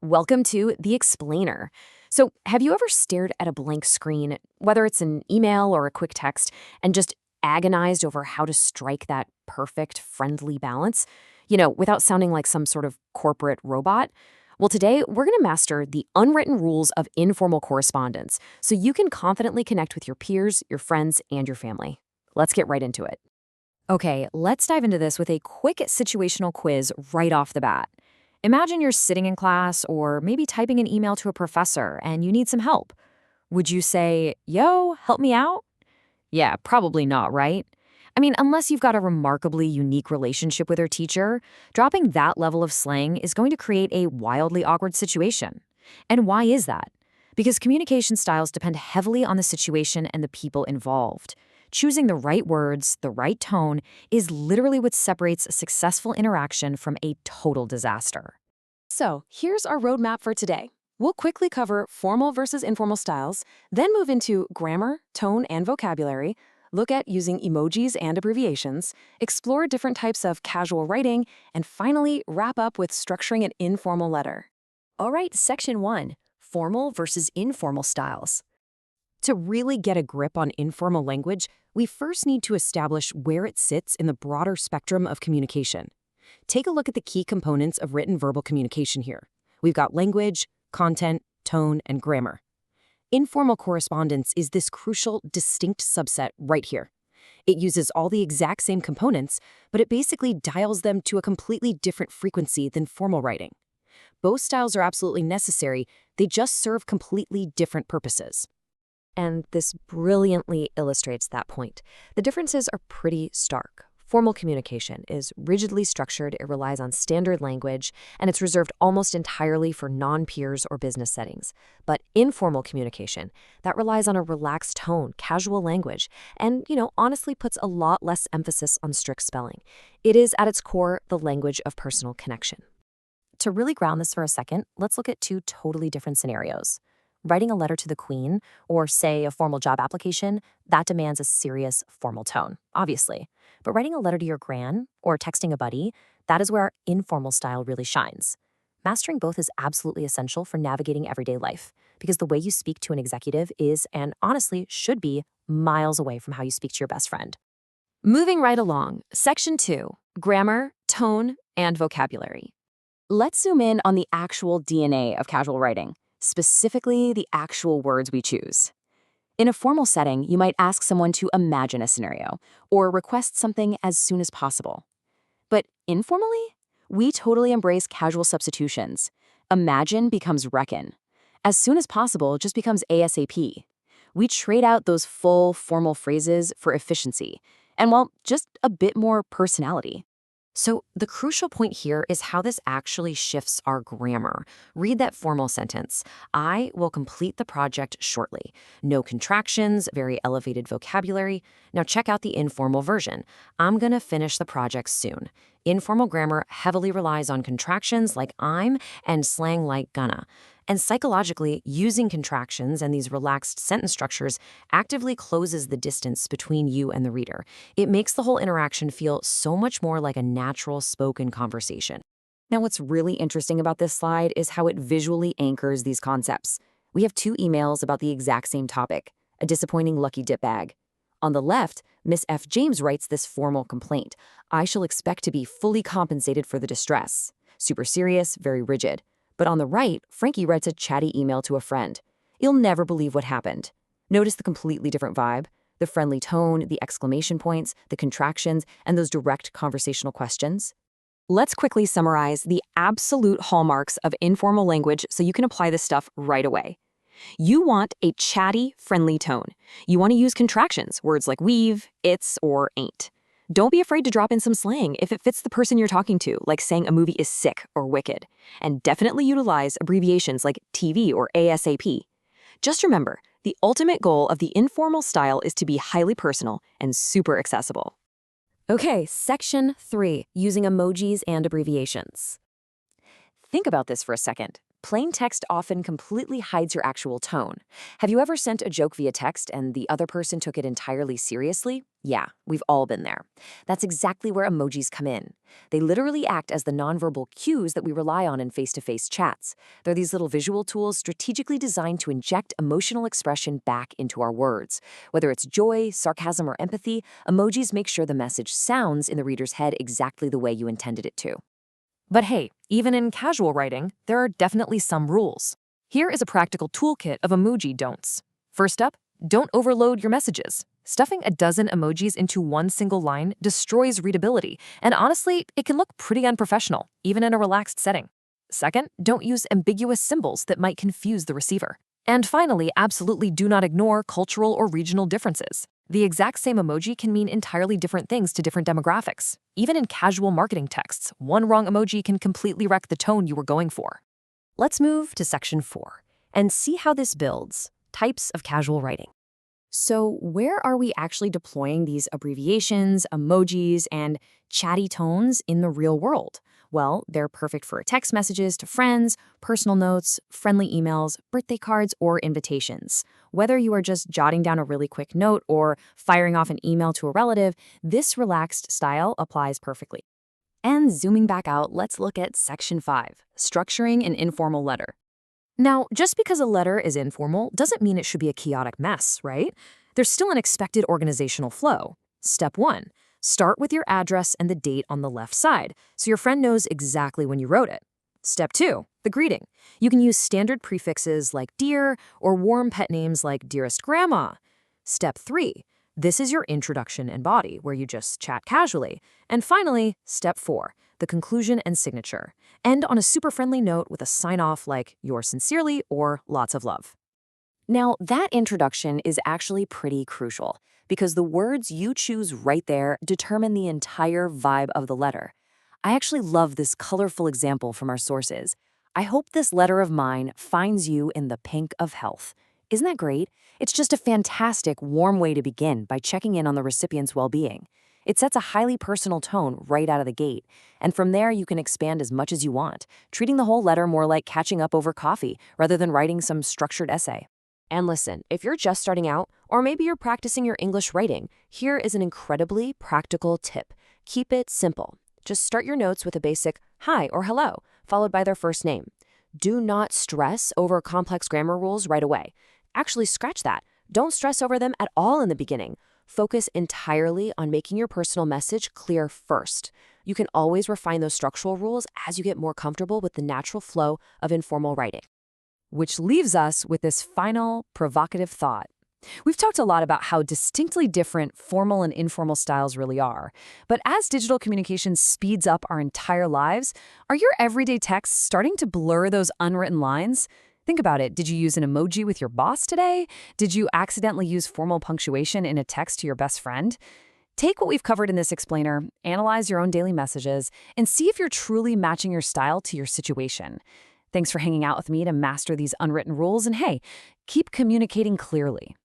Welcome to The Explainer. So, have you ever stared at a blank screen, whether it's an email or a quick text, and just agonized over how to strike that perfect, friendly balance? Without sounding like some sort of corporate robot? Well, today we're going to master the unwritten rules of informal correspondence so you can confidently connect with your peers, your friends, and your family. Let's get right into it. Okay, let's dive into this with a quick situational quiz right off the bat. Imagine you're sitting in class or maybe typing an email to a professor and you need some help. Would you say, "Yo, help me out?" Yeah, probably not, right? I mean, unless you've got a remarkably unique relationship with your teacher, dropping that level of slang is going to create a wildly awkward situation. And why is that? Because communication styles depend heavily on the situation and the people involved. Choosing the right words, the right tone, is literally what separates a successful interaction from a total disaster. So, here's our roadmap for today. We'll quickly cover formal versus informal styles, then move into grammar, tone, and vocabulary, look at using emojis and abbreviations, explore different types of casual writing, and finally wrap up with structuring an informal letter. All right, section 1, formal versus informal styles. To really get a grip on informal language, we first need to establish where it sits in the broader spectrum of communication. Take a look at the key components of written verbal communication here. We've got language, content, tone, and grammar. Informal correspondence is this crucial, distinct subset right here. It uses all the exact same components, but it basically dials them to a completely different frequency than formal writing. Both styles are absolutely necessary, they just serve completely different purposes. And this brilliantly illustrates that point. The differences are pretty stark. Formal communication is rigidly structured, it relies on standard language, and it's reserved almost entirely for non-peers or business settings. But informal communication, that relies on a relaxed tone, casual language, and, honestly puts a lot less emphasis on strict spelling. It is, at its core, the language of personal connection. To really ground this for a second, let's look at two totally different scenarios. Writing a letter to the Queen, or say a formal job application, that demands a serious, formal tone, obviously. But writing a letter to your gran, or texting a buddy, that is where our informal style really shines. Mastering both is absolutely essential for navigating everyday life, because the way you speak to an executive is, and honestly should be, miles away from how you speak to your best friend. Moving right along, section 2, grammar, tone, and vocabulary. Let's zoom in on the actual DNA of casual writing. Specifically the actual words we choose. In a formal setting, you might ask someone to imagine a scenario or request something as soon as possible. But informally, we totally embrace casual substitutions. Imagine becomes reckon. As soon as possible just becomes ASAP. We trade out those full, formal phrases for efficiency and, well, just a bit more personality. So the crucial point here is how this actually shifts our grammar. Read that formal sentence. I will complete the project shortly. No contractions, very elevated vocabulary. Now check out the informal version. I'm going to finish the project soon. Informal grammar heavily relies on contractions like I'm and slang like gonna. And psychologically, using contractions and these relaxed sentence structures actively closes the distance between you and the reader. It makes the whole interaction feel so much more like a natural spoken conversation. Now, what's really interesting about this slide is how it visually anchors these concepts. We have two emails about the exact same topic, a disappointing lucky dip bag. On the left, Miss F. James writes this formal complaint. I shall expect to be fully compensated for the distress. Super serious, very rigid. But on the right, Frankie writes a chatty email to a friend. You'll never believe what happened. Notice the completely different vibe, the friendly tone, the exclamation points, the contractions, and those direct conversational questions. Let's quickly summarize the absolute hallmarks of informal language so you can apply this stuff right away. You want a chatty, friendly tone. You want to use contractions, words like we've, it's, or ain't. Don't be afraid to drop in some slang if it fits the person you're talking to, like saying a movie is sick or wicked. And definitely utilize abbreviations like TV or ASAP. Just remember, the ultimate goal of the informal style is to be highly personal and super accessible. Okay, section 3, using emojis and abbreviations. Think about this for a second. Plain text often completely hides your actual tone. Have you ever sent a joke via text and the other person took it entirely seriously? Yeah, we've all been there. That's exactly where emojis come in. They literally act as the nonverbal cues that we rely on in face-to-face chats. They're these little visual tools strategically designed to inject emotional expression back into our words. Whether it's joy, sarcasm, or empathy, emojis make sure the message sounds in the reader's head exactly the way you intended it to. But hey, even in casual writing, there are definitely some rules. Here is a practical toolkit of emoji don'ts. First up, don't overload your messages. Stuffing a dozen emojis into one single line destroys readability, and honestly, it can look pretty unprofessional, even in a relaxed setting. Second, don't use ambiguous symbols that might confuse the receiver. And finally, absolutely do not ignore cultural or regional differences. The exact same emoji can mean entirely different things to different demographics. Even in casual marketing texts, one wrong emoji can completely wreck the tone you were going for. Let's move to section 4 and see how this builds types of casual writing. So where are we actually deploying these abbreviations, emojis, and chatty tones in the real world? Well, they're perfect for text messages to friends, personal notes, friendly emails, birthday cards, or invitations. Whether you are just jotting down a really quick note or firing off an email to a relative, this relaxed style applies perfectly. And zooming back out, let's look at section 5, structuring an informal letter. Now, just because a letter is informal doesn't mean it should be a chaotic mess, right? There's still an expected organizational flow. Step 1, start with your address and the date on the left side, so your friend knows exactly when you wrote it. Step 2, the greeting. You can use standard prefixes like dear or warm pet names like dearest grandma. Step 3, this is your introduction and body, where you just chat casually. And finally, step 4, the conclusion and signature. End on a super friendly note with a sign-off like yours sincerely or lots of love. Now, that introduction is actually pretty crucial because the words you choose right there determine the entire vibe of the letter. I actually love this colorful example from our sources. I hope this letter of mine finds you in the pink of health. Isn't that great? It's just a fantastic, warm way to begin by checking in on the recipient's well-being. It sets a highly personal tone right out of the gate, and from there you can expand as much as you want, treating the whole letter more like catching up over coffee rather than writing some structured essay. And listen, if you're just starting out, or maybe you're practicing your English writing, here is an incredibly practical tip. Keep it simple. Just start your notes with a basic hi or hello, followed by their first name. Do not stress over complex grammar rules right away. Actually, scratch that. Don't stress over them at all in the beginning. Focus entirely on making your personal message clear first. You can always refine those structural rules as you get more comfortable with the natural flow of informal writing. Which leaves us with this final provocative thought. We've talked a lot about how distinctly different formal and informal styles really are. But as digital communication speeds up our entire lives, are your everyday texts starting to blur those unwritten lines? Think about it. Did you use an emoji with your boss today? Did you accidentally use formal punctuation in a text to your best friend? Take what we've covered in this explainer, analyze your own daily messages, and see if you're truly matching your style to your situation. Thanks for hanging out with me to master these unwritten rules, and hey, keep communicating clearly.